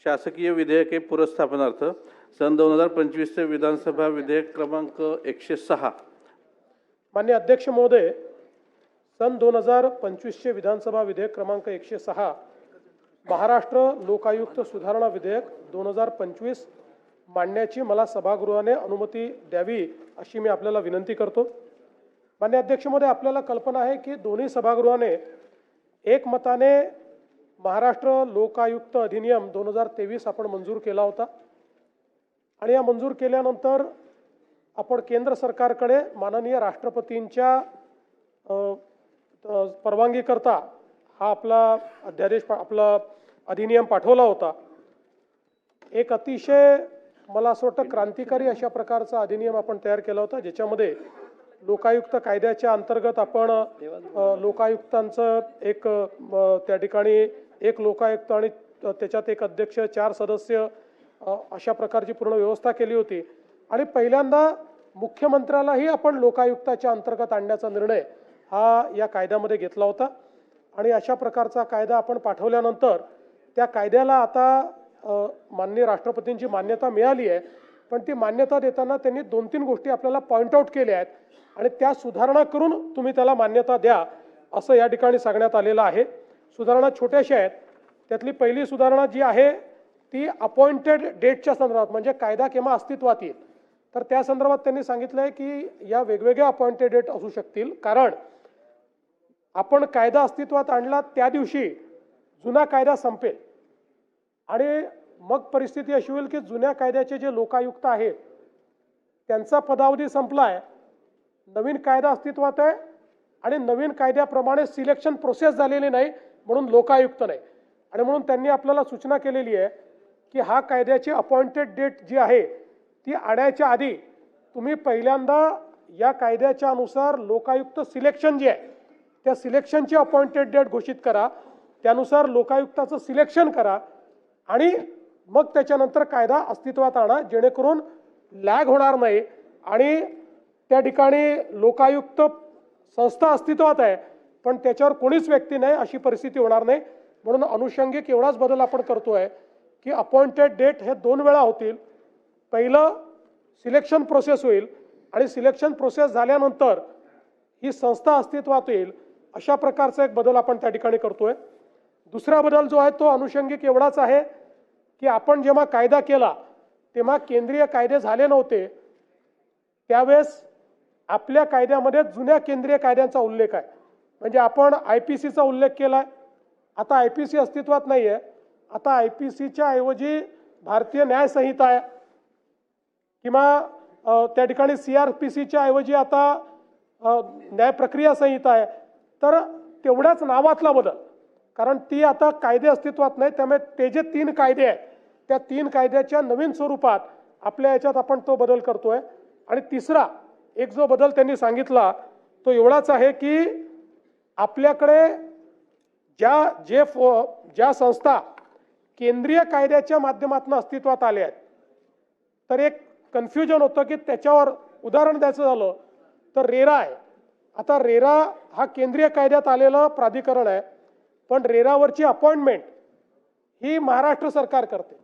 शासकीय विधेयके पुरस्थापनार्थ सन 2025 चे विधानसभा विधेयक क्रमांक 106। माननीय अध्यक्ष महोदय, सन 2025 चे विधानसभा विधेयक क्रमांक 106 महाराष्ट्र लोकायुक्त सुधारणा विधेयक 2025 मांडण्याची मला सभागृहाने अनुमती द्यावी अशी मी आपल्याला विनंती करतो। माननीय अध्यक्ष महोदय, आपल्याला कल्पना आहे की दोन्ही सभागृहाने एकमताने महाराष्ट्र लोकायुक्त अधिनियम 2023 आपण मंजूर केला होता आणि या मंजूर केल्यानंतर आपण केंद्र सरकारकडे माननीय राष्ट्रपतींच्या परवानगी करता हा आपला अध्यादेश आपला अधिनियम पाठवला होता। एक अतिशय मला असं वाटतं क्रांतिकारी अशा प्रकारचा अधिनियम आपण तयार केला होता, ज्याच्यामध्ये लोकायुक्त कायद्याच्या अंतर्गत आपण लोकायुक्तांचं एक त्या ठिकाणी एक लोकायुक्त आणि त्याच्यात एक अध्यक्ष 4 सदस्य अशा प्रकारची पूर्ण व्यवस्था केली होती आणि पहिल्यांदा मुख्यमंत्र्यालाही आपण लोकायुक्ताच्या अंतर्गत आणण्याचा निर्णय हा या कायद्यामध्ये घेतला होता आणि अशा प्रकारचा कायदा आपण पाठवल्यानंतर त्या कायद्याला आता माननीय राष्ट्रपतींची मान्यता मिळाली आहे। पण ती मान्यता देताना त्यांनी 2-3 गोष्टी आपल्याला पॉइंट आउट केल्या आहेत आणि त्या सुधारणा करून तुम्ही त्याला मान्यता द्या असं या ठिकाणी सांगण्यात आलेलं आहे। सुधारणा छोट्याशा आहेत। त्यातली पहिली सुधारणा जी आहे ती अपॉइंटेड डेटच्या संदर्भात, म्हणजे कायदा केव्हा अस्तित्वात येईल, तर त्या संदर्भात त्यांनी सांगितलं आहे की या वेगवेगळ्या अपॉइंटेड डेट असू शकतील, कारण आपण कायदा अस्तित्वात आणला त्या दिवशी जुना कायदा संपेल आणि मग परिस्थिती अशी होईल की जुन्या कायद्याचे जे लोकायुक्त आहेत त्यांचा पदावधी संपलाय, नवीन कायदा अस्तित्वात आहे आणि नवीन कायद्याप्रमाणे सिलेक्शन प्रोसेस झालेली नाही म्हणून लोकायुक्त नाही। आणि म्हणून त्यांनी आपल्याला सूचना केलेली आहे की हा कायद्याची अपॉइंटेड डेट जी आहे ती आणायच्या आधी तुम्ही पहिल्यांदा या कायद्याच्या अनुसार लोकायुक्त सिलेक्शन जे आहे त्या सिलेक्शनची अपॉइंटेड डेट घोषित करा, त्यानुसार लोकायुक्ताचं सिलेक्शन करा आणि मग त्याच्यानंतर कायदा अस्तित्वात आणा, जेणेकरून लॅग होणार नाही आणि त्या ठिकाणी लोकायुक्त संस्था अस्तित्वात आहे पण त्याच्यावर कोणीच व्यक्ती नाही अशी परिस्थिती होणार नाही। म्हणून अनुषंगिक एवढाच बदल आपण करतोय की अपॉइंटेड डेट हे 2 वेळा होतील। पहिलं सिलेक्शन प्रोसेस होईल आणि सिलेक्शन प्रोसेस झाल्यानंतर ही संस्था अस्तित्वात येईल, अशा प्रकारचा एक बदल आपण त्या ठिकाणी करतोय। दुसरा बदल जो आहे तो अनुषंगिक एवढाच आहे की आपण जेव्हा कायदा केला तेव्हा केंद्रीय कायदे झाले नव्हते, त्यावेळेस आपल्या कायद्यामध्ये जुन्या केंद्रीय कायद्यांचा उल्लेख आहे, म्हणजे आपण IPCचा उल्लेख केलाय। आता IPC अस्तित्वात नाही आहे, आता IPCच्या ऐवजी भारतीय न्याय संहिता आहे किंवा त्या ठिकाणी CRPCच्या ऐवजी आता न्याय प्रक्रिया संहिता आहे। तर तेवढ्याच नावातला बदल, कारण ती आता कायदे अस्तित्वात नाही, त्यामुळे ते जे 3 कायदे आहेत त्या 3 कायद्याच्या नवीन स्वरूपात आपल्या याच्यात आपण तो बदल करतोय। आणि तिसरा एक जो बदल त्यांनी सांगितला तो एवढाच आहे की आपल्याकडे ज्या संस्था केंद्रीय कायद्याच्या माध्यमातून अस्तित्वात आल्या आहेत, तर एक कन्फ्युजन होतं की त्याच्यावर उदाहरण द्यायचं झालं तर रेरा आहे। आता रेरा हा केंद्रीय कायद्यात आलेला प्राधिकरण आहे, पण रेरावरची अपॉइंटमेंट ही महाराष्ट्र सरकार करते,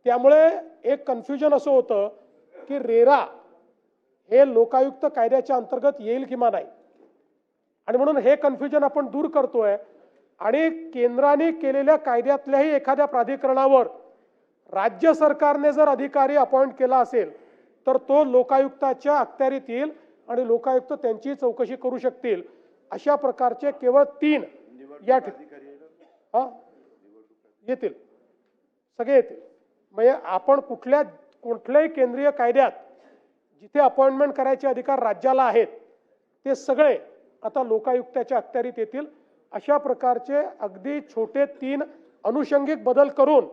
त्यामुळे एक कन्फ्युजन असं होतं की रेरा हे लोकायुक्त कायद्याच्या अंतर्गत येईल किंवा नाही, आणि म्हणून हे कन्फ्युजन आपण दूर करतोय आणि केंद्राने केलेल्या कायद्यातल्याही एखाद्या प्राधिकरणावर राज्य सरकारने जर अधिकारी अपॉइंट केला असेल तर तो लोकायुक्ताच्या अखत्यारीत येईल आणि लोकायुक्त त्यांची चौकशी करू शकतील। अशा प्रकारचे केवळ 3 या येतील, सगळे येतील। म्हणजे आपण कुठल्याही केंद्रीय कायद्यात जिथे अपॉइंटमेंट करायचे अधिकार राज्याला आहेत ते सगळे आता लोकायुक्ताच्या अखत्यारीत येतील। अशा प्रकारचे अगदी छोटे 3 अनुषंगिक बदल करून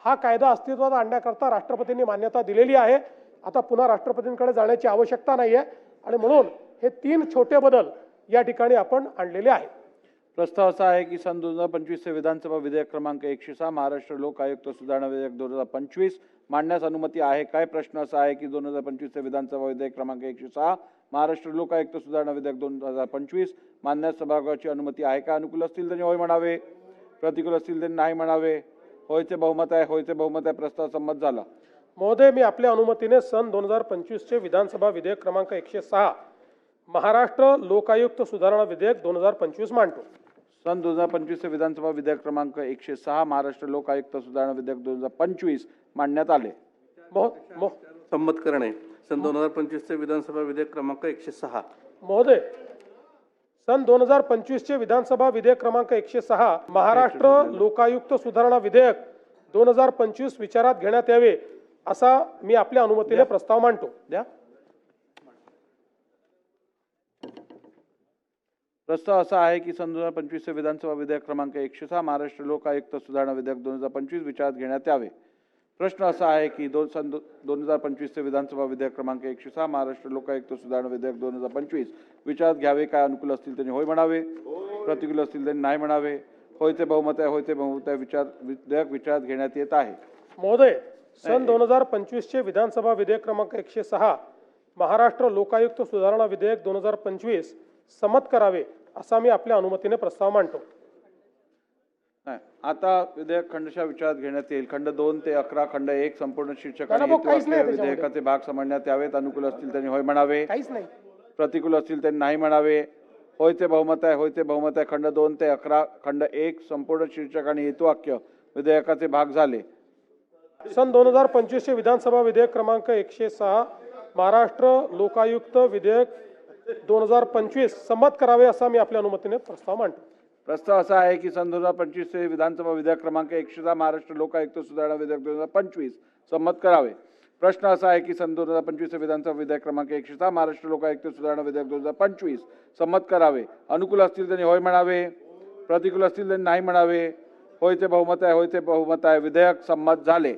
हा कायदा अस्तित्वात आणण्याकरता राष्ट्रपतींनी मान्यता दिलेली आहे। आता पुन्हा राष्ट्रपतींकडे जाण्याची आवश्यकता नाही आहे आणि म्हणून हे 3 छोटे बदल या ठिकाणी आपण आणलेले आहेत। प्रस्ताव असा आहे की सन 2025 चे विधानसभा विधेयक क्रमांक 106 महाराष्ट्र लोकायुक्त सुधारणा विधेयक 2025 मांडण्यास अनुमती आहे काय? प्रश्न असा आहे की 2025 चे विधानसभा विधेयक क्रमांक 106 महाराष्ट्र लोकायुक्त सुधारणा विधेयक 2025 मांडण्यास सभागृहाची अनुमती आहे का? अनुकूल असतील तर होय म्हणावे, प्रतिकूल असतील तर नाही म्हणावे। होयचे बहुमत आहे, होयचे बहुमत आहे. प्रस्ताव संमत झाला. महोदय, मी आपल्या अनुमतीने सन 2025 चे विधानसभा विधेयक क्रमांक 106 महाराष्ट्र लोकायुक्त सुधारणा विधेयक 2025 मांडतो. सन 2025 चे विधानसभा विधेयक क्रमांक 106 महाराष्ट्र लोक आयुक्त सुधारणा विधेयक 2025 मांडण्यात आले. संमत करणे. सन 2025 चे विधानसभा विधेयक क्रमांक 106. महोदय, सन 2025 चे विधानसभा विधेयक क्रमांक 106 महाराष्ट्र लोकायुक्त सुधारणा विधेयक 2025 विचारात घेण्यात यावे असा मी आपल्या अनुमतीने प्रस्ताव मांडतो. द्या. प्रस्ताव असा आहे की सन 2025 चे विधानसभा विधेयक क्रमांक 106 महाराष्ट्र लोक आयुक्त सुधारणा विधेयक 2025 विचारात घेण्यात यावे. प्रश्न असा आहे की सन 2025 चे विधानसभा विधेयक क्रमांक 106 महाराष्ट्र लोकायुक्त सुधारणा विधेयक 2025 विचारात घ्यावे. काय अनुकूल असतील त्यांनी होय म्हणावे, प्रतिकूल असतील त्यांनी नाही म्हणावे. होयचे बहुमत आहे, होयचे बहुमत आहे. विधेयक विचारात घेण्यात येत आहे. महोदय, सन 2025 चे विधानसभा विधेयक क्रमांक 106 महाराष्ट्र लोकायुक्त सुधारणा विधेयक 2025 संमत करावे असा मी आपल्या अनुमतीने प्रस्ताव मांडतो. नाही, आता विधेयक खंडशः विचारात घेण्यात येईल. खंड 2 ते 11 खंड 1 संपूर्ण शीर्षक आणि काहीच नाही हेतू त्याच्यामध्ये. विधेयकाचे भाग समजण्यात यावेत. अनुकूल असतील त्यांनी होय म्हणावे, काहीच नाही. प्रतिकूल असतील त्यांनी नाही म्हणावे. होयचे बहुमत आहे, होयचे बहुमत आहे. खंड 2 ते 11 खंड 1 संपूर्ण शीर्षक आणि हेतू वाक्य विधेयकाचे भाग झाले. सन 2025 चे विधानसभा विधेयक क्रमांक 106 महाराष्ट्र लोकायुक्त विधेयक 2025 संमत करावे असा मी आपल्या अनुमतीने प्रस्ताव मांडतो. प्रस्ताव असा आहे की सन 2025 चे विधानसभा विधेयक क्रमांक 106 महाराष्ट्र लोकायुक्त सुधारणा विधेयक 2025 संमत करावे. प्रश्न असा आहे की सन 2025 चे विधानसभा विधेयक क्रमांक 106 महाराष्ट्र लोकायुक्त सुधारणा विधेयक 2025 संमत करावे. अनुकूल असतील त्यांनी होय म्हणावे, प्रतिकूल असतील त्यांनी नाही म्हणावे. होयचे बहुमत आहे, होयचे बहुमत आहे. विधेयक संमत झाले.